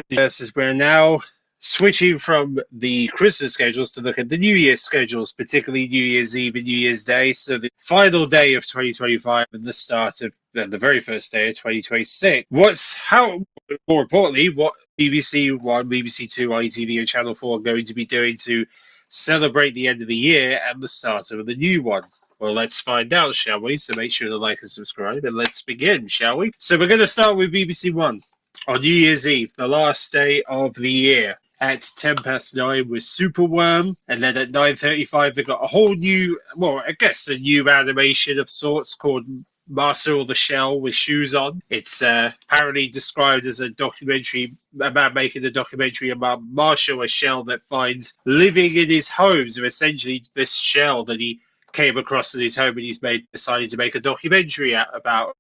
Versus we're now switching from the Christmas schedules to look at the New Year schedules, particularly New Year's Eve and New Year's Day. So the final day of 2025 and the start of the very first day of 2026. More importantly, what BBC One, BBC Two, ITV, and Channel 4 are going to be doing to celebrate the end of the year and the start of the new one. Well, let's find out, shall we? So make sure to like and subscribe, and let's begin, shall we? So we're going to start with BBC One on New Year's Eve, the last day of the year. At 9:10 with Superworm, and then at 9:35 they got a whole new, well, I guess a new animation of sorts called Marcel the Shell with Shoes On. It's apparently described as a documentary about making a documentary about Marshall, a shell that finds living in his home. So essentially, this shell that he came across in his home, and decided to make a documentary about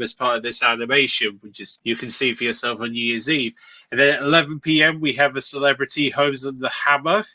as part of this animation, which is you can see for yourself on New Year's Eve. And then at 11 p.m. we have a celebrity Homes on the Hammer,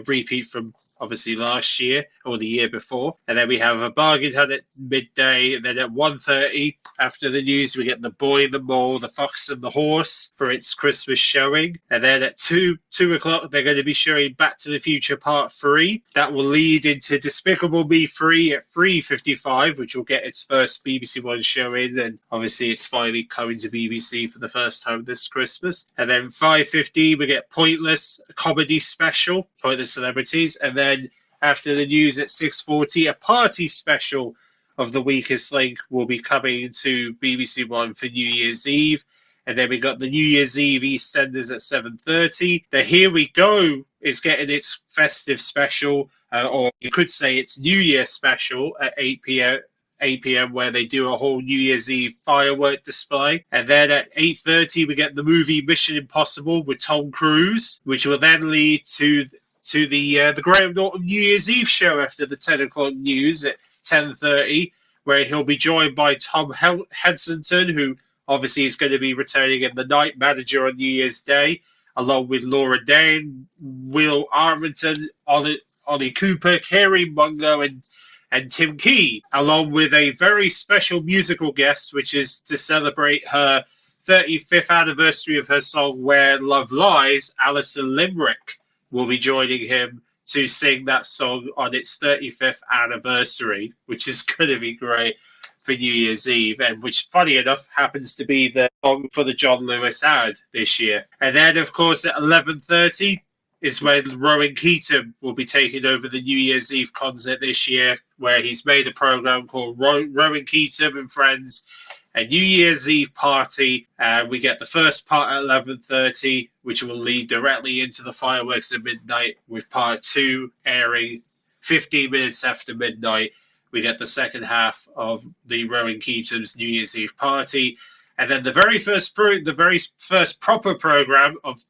repeat from obviously last year or the year before. And then we have a bargain hunt at midday. And then at 1:30 after the news, we get The Boy, the Mole, the Fox and the Horse for its Christmas showing. And then at 2 o'clock, they're going to be showing Back to the Future Part 3. That will lead into Despicable Me 3 at 3:55, which will get its first BBC One showing. And obviously it's finally coming to BBC for the first time this Christmas. And then 5:50, we get Pointless, a comedy special, Pointless Celebrities. And then after the news at 6:40, a party special of The Weakest Link will be coming to BBC One for New Year's Eve. And then we got the New Year's Eve EastEnders at 7:30. The Here We Go is getting its festive special, or you could say it's New Year special at 8 p.m. where they do a whole New Year's Eve firework display. And then at 8:30 we get the movie Mission Impossible with Tom Cruise, which will then lead to the Graham Norton New Year's Eve show after the 10 o'clock news at 10:30, where he'll be joined by Tom Hensington, who obviously is going to be returning in The Night Manager on New Year's Day, along with Laura Dane, Will Armington, Ollie Cooper, Carey Mungo, and Tim Key, along with a very special musical guest, which is to celebrate her 35th anniversary of her song Where Love Lies. Alison Limerick will be joining him to sing that song on its 35th anniversary, which is going to be great for New Year's Eve, and which, funny enough, happens to be the song for the John Lewis ad this year. And then, of course, at 11:30 is when Rowan Keaton will be taking over the New Year's Eve concert this year, where he's made a program called Rowan Keaton and Friends, a New Year's Eve party. We get the first part at 11:30, which will lead directly into the fireworks at midnight, with part 2 airing 15 minutes after midnight. We get the second half of the Rowan Keaton's New Year's Eve party. And then the very first proper program of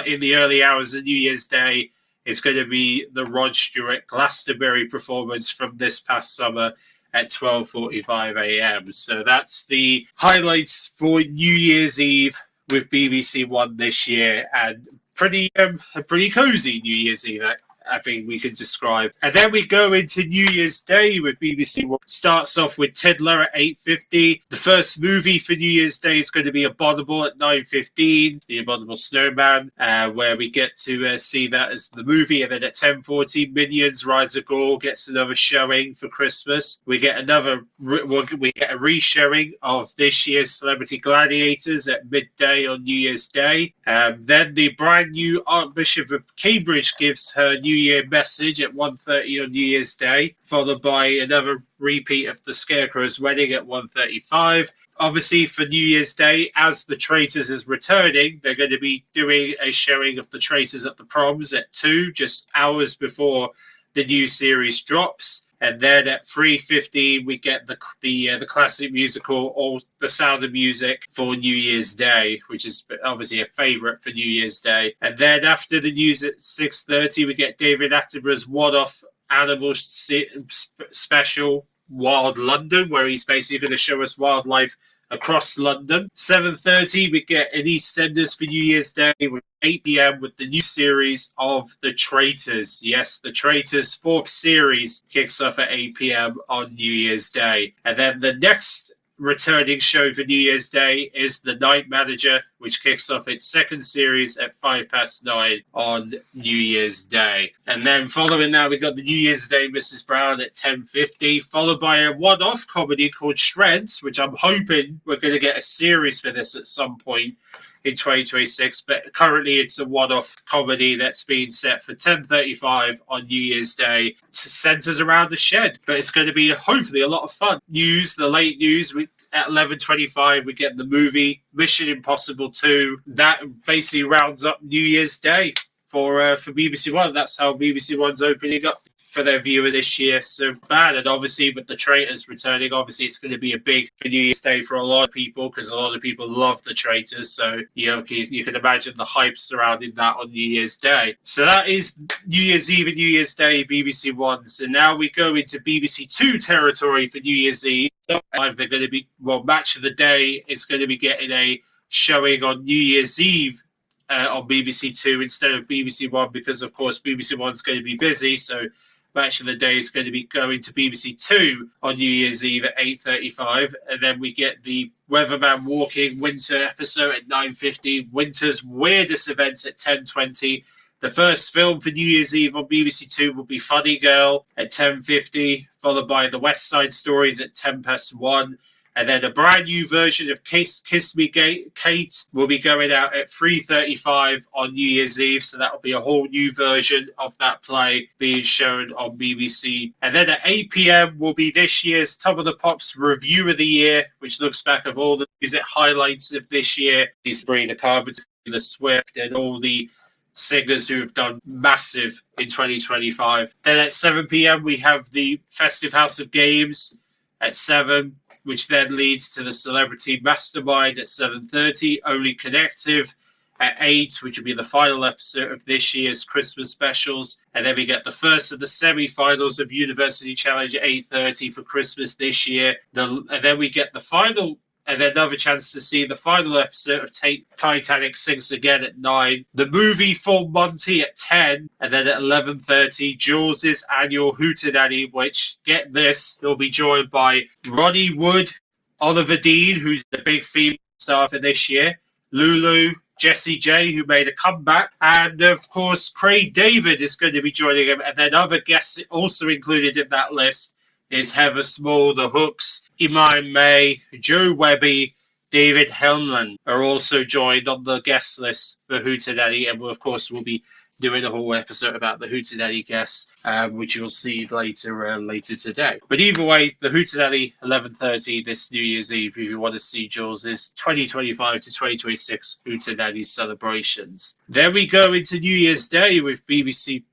in the early hours of New Year's Day is going to be the Rod Stewart Glastonbury performance from this past summer at 12:45 a.m. So that's the highlights for New Year's Eve with BBC One this year, and a pretty cozy New Year's Eve, I think we can describe. And then we go into New Year's Day with BBC One. Starts off with Tiddler at 8:50. The first movie for New Year's Day is going to be Abominable at 9:15, The Abominable Snowman, where we get to see that as the movie. And then at 10:40, Minions Rise of Gall gets another showing for Christmas. We get a re-showing of this year's Celebrity Gladiators at midday on New Year's Day. Then the brand new Archbishop of Cambridge gives her New Year message at 1:30 on New Year's Day, followed by another repeat of the Scarecrow's Wedding at 1:35. Obviously, for New Year's Day, as The Traitors is returning, they're going to be doing a showing of The Traitors at the Proms at 2, just hours before the new series drops. And then at 3:50, we get the classic musical, All the Sound of Music for New Year's Day, which is obviously a favourite for New Year's Day. And then after the news at 6:30, we get David Attenborough's one-off animal special, Wild London, where he's basically going to show us wildlife across London. 7:30, we get an EastEnders for New Year's Day with 8 p.m. with the new series of The Traitors. Yes, The Traitors' 4th series kicks off at 8 p.m. on New Year's Day. And then the next returning show for New Year's Day is The Night Manager, which kicks off its second series at 9:05 on New Year's Day. And then following that, we got the New Year's Day Mrs. Brown at 10:50, followed by a one-off comedy called Shreds, which I'm hoping we're going to get a series for this at some point in 2026, but currently it's a one-off comedy that's been set for 10:35 on New Year's Day. It centers around the shed, but it's going to be hopefully a lot of fun. The late news, at 11:25 we get the movie Mission Impossible 2. That basically rounds up New Year's Day for BBC One. That's how BBC One's opening up for their viewer this year. So bad. And obviously with the Traitors returning, obviously it's going to be a big New Year's Day for a lot of people, because a lot of people love the Traitors. So you can imagine the hype surrounding that on New Year's Day. So that is New Year's Eve and New Year's Day, BBC One. So now we go into BBC Two territory for New Year's Eve. They're going to be, Match of the Day is going to be getting a showing on New Year's Eve on BBC Two instead of BBC One, because of course BBC One's going to be busy. So Match of the Day is going to be going to BBC Two on New Year's Eve at 8:35, and then we get the Weatherman Walking Winter episode at 9:50, Winter's Weirdest Events at 10:20. The first film for New Year's Eve on BBC Two will be Funny Girl at 10:50, followed by The West Side Stories at 1:10. And then a brand new version of Kiss Me Kate will be going out at 3:35 on New Year's Eve. So that will be a whole new version of that play being shown on BBC. And then at 8 p.m. will be this year's Top of the Pops Review of the Year, which looks back at all the music highlights of this year. Sabrina Carpenter, Taylor Swift, and all the singers who have done massive in 2025. Then at 7 p.m. we have the Festive House of Games at 7, which then leads to the Celebrity Mastermind at 7:30, Only Connective at 8, which will be the final episode of this year's Christmas specials. And then we get the first of the semi-finals of University Challenge at 8:30 for Christmas this year. And then we get the final, and then another chance to see the final episode of Titanic Sinks Again at 9. The movie Full Monty at 10. And then at 11:30, Jules' annual Hootenanny, which, get this, he'll be joined by Ronnie Wood, Oliver Dean, who's the big female star for this year, Lulu, Jessie J, who made a comeback, and of course Craig David is going to be joining him. And then other guests also included in that list is Heather Small, The Hooks, Iman May, Joe Webby, David Helmland are also joined on the guest list for Hootenanny, and of course we'll be doing a whole episode about the Hootenanny guests, which you'll see later today. But either way, the Hootenanny 11:30 this New Year's Eve, if you want to see Jules' 2025 to 2026 Hootenanny celebrations. Then we go into New Year's Day with BBC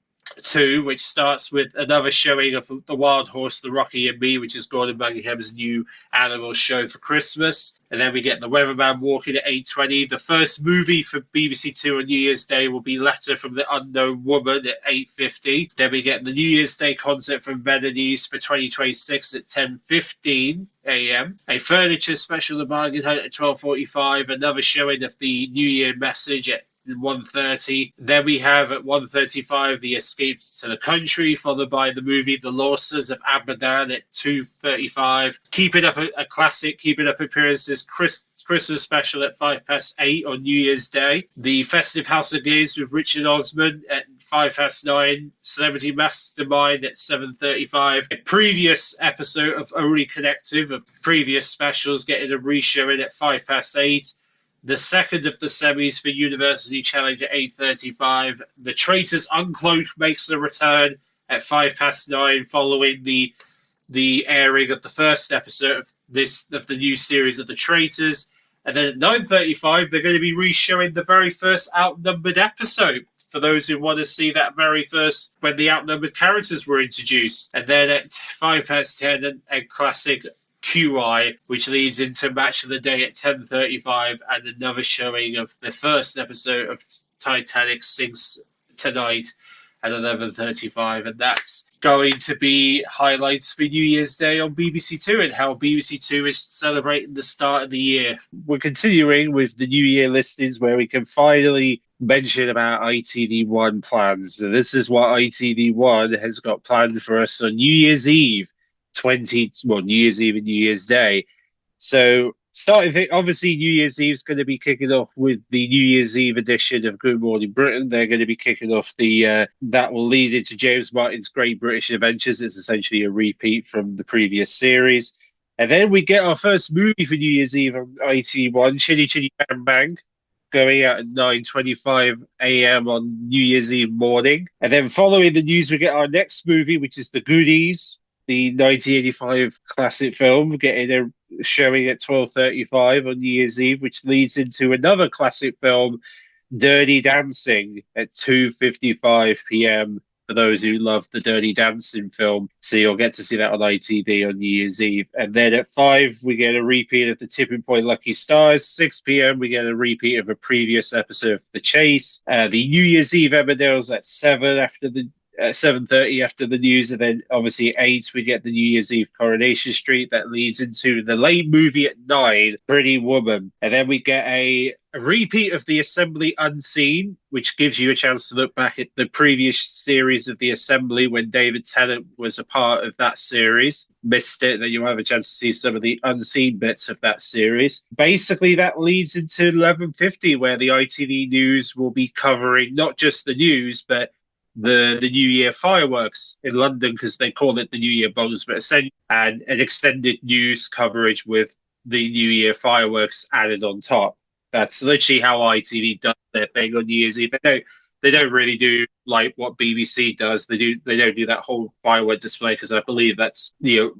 Two, which starts with another showing of The Wild Horse, The Rocky and Me, which is Gordon Buckingham's new animal show for Christmas. And then we get The Weatherman Walking at 8:20. The first movie for BBC Two on New Year's Day will be Letter from the Unknown Woman at 8:50. Then we get the New Year's Day concert from Venonese for 2026 at 10:15 a.m. A furniture special, The Bargain Hunt at 12:45. Another showing of the New Year message at 1:30. Then we have at 1:35 the Escapes to the Country, followed by the movie The Losses of Abadan at 2:35. Keeping up a classic, keeping up appearances, Christmas special at 8:05 on New Year's Day. The Festive House of Games with Richard Osman at 9:05. Celebrity Mastermind at 7:35. A previous episode of Only Connective, of previous specials, getting a re-showing at 8:05. The second of the semis for University Challenge at 8:35. The Traitors Uncloaked makes a return at 9:05, following the airing of the first episode of the new series of the Traitors. And then at 9:35, they're going to be re-showing the very first Outnumbered episode, for those who want to see that very first, when the outnumbered characters were introduced. And then at 10:05, a classic QI, which leads into Match of the Day at 10:35, and another showing of the first episode of Titanic Sinks Tonight at 11:35, and that's going to be highlights for New Year's Day on BBC Two and how BBC Two is celebrating the start of the year. We're continuing with the New Year listings, where we can finally mention about ITV1 plans. So this is what ITV1 has got planned for us on New Year's Eve. New Year's Eve and New Year's Day So obviously New Year's Eve is going to be kicking off with the New Year's Eve edition of Good Morning Britain. They're going to be kicking off that will lead into James Martin's Great British Adventures. It's essentially a repeat from the previous series. And then we get our first movie for New Year's Eve on ITV1, Chitty Chitty Bang Bang, going out at 9:25 a.m. on New Year's Eve morning. And then following the news, we get our next movie, which is The Goodies, the 1985 classic film, getting a showing at 12:35 on New Year's Eve, which leads into another classic film, Dirty Dancing, at 2:55 p.m. for those who love the Dirty Dancing film. So you'll get to see that on ITV on New Year's Eve. And then at 5, we get a repeat of the Tipping Point Lucky Stars. 6 p.m, we get a repeat of a previous episode of The Chase. The New Year's Eve Emmerdale's at 7 after the 7:30 after the news, and then obviously at 8 we get the New Year's Eve Coronation Street that leads into the late movie at 9, Pretty Woman, and then we get a repeat of the Assembly Unseen, which gives you a chance to look back at the previous series of the Assembly when David Tennant was a part of that series. Missed it, then you'll have a chance to see some of the unseen bits of that series. Basically, that leads into 11:50, where the ITV News will be covering not just the news, but the New Year fireworks in London, because they call it the New Year bombs, but essentially, and an extended news coverage with the New Year fireworks added on top. That's literally how ITV does their thing on New Year's Eve. They don't really do like what BBC does. They don't do that whole firework display, because I believe that's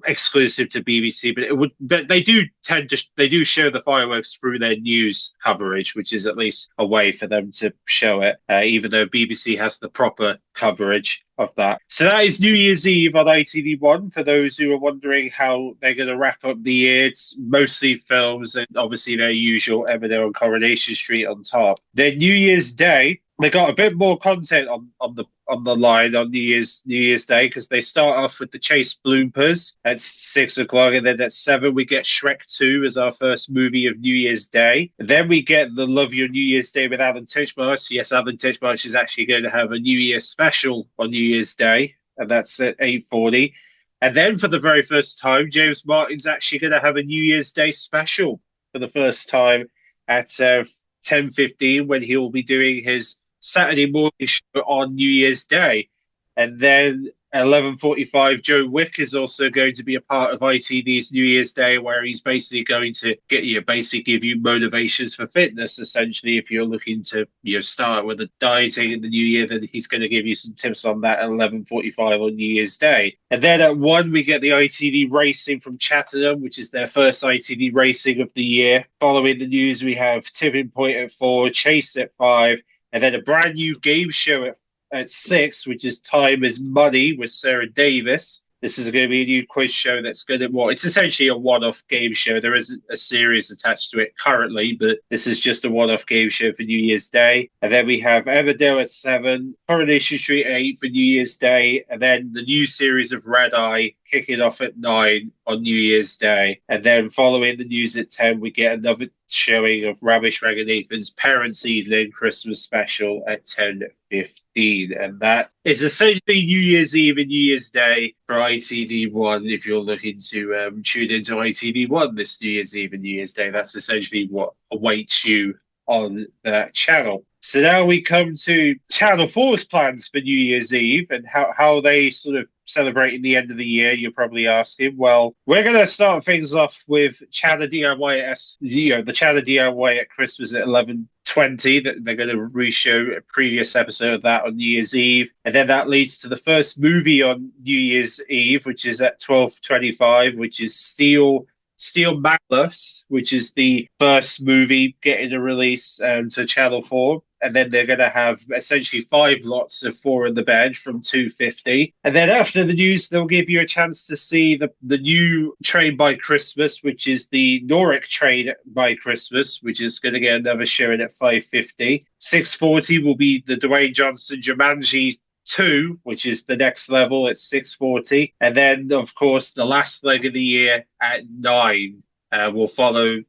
exclusive to BBC. But they do show the fireworks through their news coverage, which is at least a way for them to show it, even though BBC has the proper coverage of that. So that is New Year's Eve on ITV1. For those who are wondering how they're going to wrap up the year, it's mostly films and obviously their usual Emmerdale and Coronation Street on top. Then New Year's Day, they got a bit more content on the line on New Year's Day, because they start off with the Chase bloopers at 6 o'clock, and then at 7 we get Shrek 2 as our first movie of New Year's Day. And then we get the Love Your New Year's Day with Alan Titchmarsh. Yes, Alan Titchmarsh is actually going to have a New Year special on New Year's Day, and that's at 8:40. And then for the very first time, James Martin's actually going to have a New Year's Day special for the first time at 10:15, when he'll be doing his Saturday morning show on New Year's Day. And then at 11:45, Joe Wick is also going to be a part of ITV's New Year's Day, where he's basically going to give you motivations for fitness. Essentially, if you're looking to start with a dieting in the new year, then he's going to give you some tips on that at 11:45 on New Year's Day. And then at 1, we get the ITV Racing from Chattanooga, which is their first ITV Racing of the year. Following the news, we have Tipping Point at 4, Chase at 5, and then a brand new game show at 6, which is Time is Money with Sarah Davis. This is going to be a new quiz show that's going to, it's essentially a one-off game show. There isn't a series attached to it currently, but this is just a one-off game show for New Year's Day. And then we have Emmerdale at 7, Coronation Street at 8 for New Year's Day, and then the new series of Red Eye kicking off at 9 on New Year's Day. And then following the news at 10, we get another showing of Ravish Reganathan's Parents' Evening Christmas special at 10:15. And that is essentially New Year's Eve and New Year's Day for ITV1. If you're looking to tune into ITV1 this New Year's Eve and New Year's Day, that's essentially what awaits you on that channel. So now we come to Channel 4's plans for New Year's Eve and how they sort of celebrating the end of the year, you're probably asking. Well, we're going to start things off with Channel DIY the Channel DIY at Christmas at 11:20. They're going to reshow a previous episode of that on New Year's Eve. And then that leads to the first movie on New Year's Eve, which is at 12:25, which is Steel Magnus, which is the first movie getting a release to Channel 4. And then they're going to have essentially 5 lots of 4 in the bed from 2:50. And then after the news, they'll give you a chance to see the new Train by Christmas, which is the Norwich Train by Christmas, which is going to get another showing at 5:50. 6:40 will be the Dwayne Johnson Jumanji 2, which is the next level at 6:40. And then, of course, the last leg of the year at 9 will follow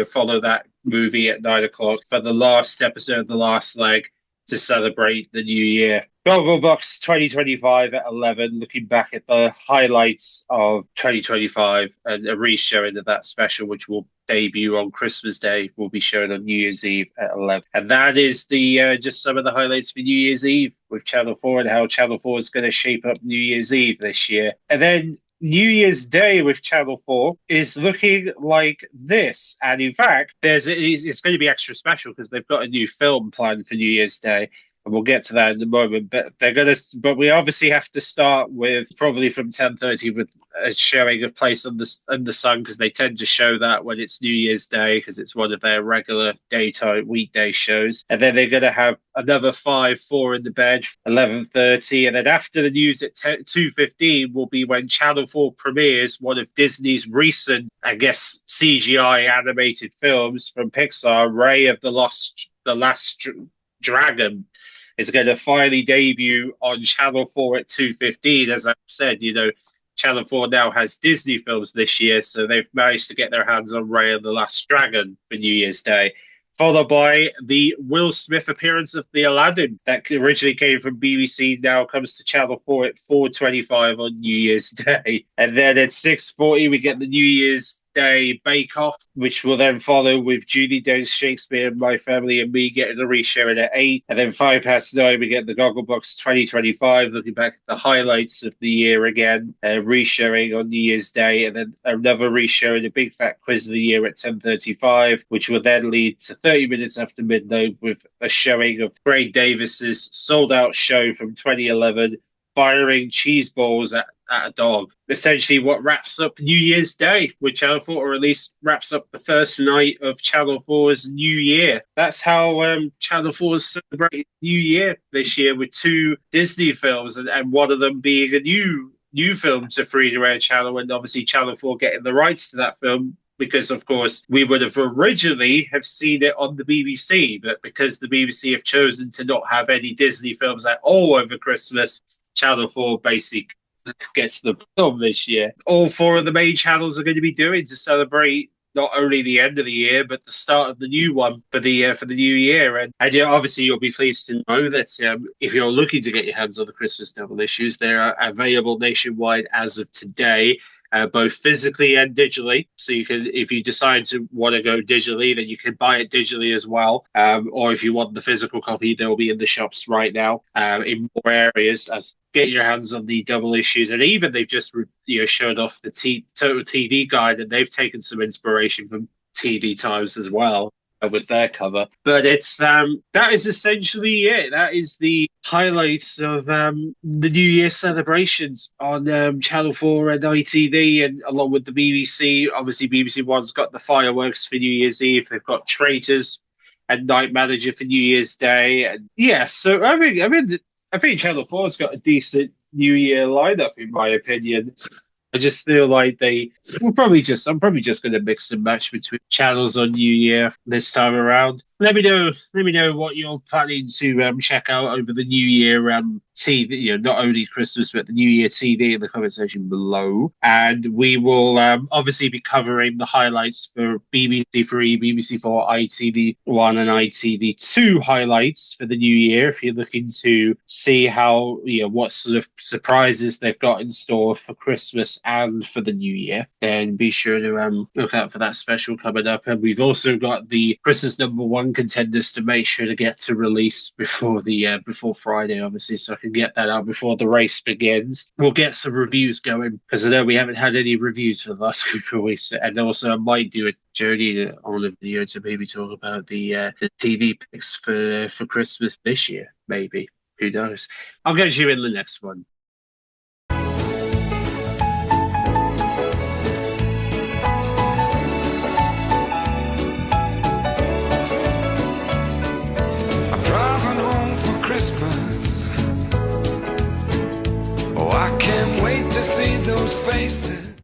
follow that movie at 9 o'clock for the last episode of the last leg to celebrate the new year. Gogglebox 2025 at 11, looking back at the highlights of 2025 and a re-showing of that special, which will debut on Christmas Day, will be shown on New Year's Eve at 11. And that is the just some of the highlights for New Year's Eve with Channel 4 and how Channel 4 is going to shape up New Year's Eve this year. And then New Year's Day with Channel 4 is looking like this. And in fact, it's going to be extra special because they've got a new film planned for New Year's Day. And we'll get to that in a moment. But we obviously have to start with probably from 10:30 with a showing of Place on the Sun because they tend to show that when it's New Year's Day because it's one of their regular daytime weekday shows. And then they're going to have another 4 in the bed, 11:30, and then after the news at 2:15 will be when Channel 4 premieres one of Disney's recent, I guess, CGI animated films from Pixar, Ray of the Last Dragon. Is going to finally debut on Channel 4 at 2:15. As I've said, Channel 4 now has Disney films this year, so they've managed to get their hands on Ray and the Last Dragon for New Year's Day. Followed by the Will Smith appearance of the Aladdin that originally came from BBC, now comes to Channel 4 at 4:25 on New Year's Day. And then at 6:40, we get the New Year's Day Bake Off, which will then follow with Julie Dane's Shakespeare, My Family and Me getting a re-showing at 8. And then 9:05, we get the Gogglebox 2025, looking back at the highlights of the year again, re-showing on New Year's Day. And then another re-showing, a big fat quiz of the year at 10:35, which will then lead to 30 minutes after midnight with a showing of Craig Davis's sold-out show from 2011, Firing Cheese Balls at a Dog. Essentially what wraps up New Year's Day with Channel 4, or at least wraps up the first night of Channel 4's New Year. That's how Channel 4 is celebrating New Year this year with 2 Disney films, and one of them being a new film to free-to-air channel, and obviously Channel 4 getting the rights to that film because, of course, we would have originally have seen it on the BBC, but because the BBC have chosen to not have any Disney films at all over Christmas, Channel 4 basically gets the film this year. All 4 of the main channels are going to be doing to celebrate not only the end of the year, but the start of the new one for the new year. And obviously, you'll be pleased to know that if you're looking to get your hands on the Christmas double issues, they are available nationwide as of today. Both physically and digitally. So you can, if you decide to want to go digitally, then you can buy it digitally as well. Or if you want the physical copy, they'll be in the shops right now in more areas. As get your hands on the double issues, and even they've just showed off the Total TV Guide, and they've taken some inspiration from TV Times as well with their cover. But it's that is essentially it. That is the highlights of the New Year celebrations on Channel 4 and ITV, and along with the BBC. Obviously, BBC One's got the fireworks for New Year's Eve. They've got Traitors and Night Manager for New Year's Day. And yeah, so I think Channel 4's got a decent New Year lineup, in my opinion. I just feel like I'm probably just going to mix and match between channels on New Year this time around. Let me know what you're planning to check out over the New Year TV. Not only Christmas but the New Year TV in the comment section below. And we will obviously be covering the highlights for BBC 3, BBC 4, ITV1, and ITV2 highlights for the New Year. If you're looking to see how what sort of surprises they've got in store for Christmas and for the New Year, then be sure to look out for that special coming up. And we've also got the Christmas #1 Contenders to make sure to get to release before Friday, obviously, so I can get that out before the race begins. We'll get some reviews going because I know we haven't had any reviews for the last couple of weeks, and also I might do a journey on a video to maybe talk about the TV picks for Christmas this year. Maybe, who knows? I'll get you in the next one. Christmas. Oh, I can't wait to see those faces.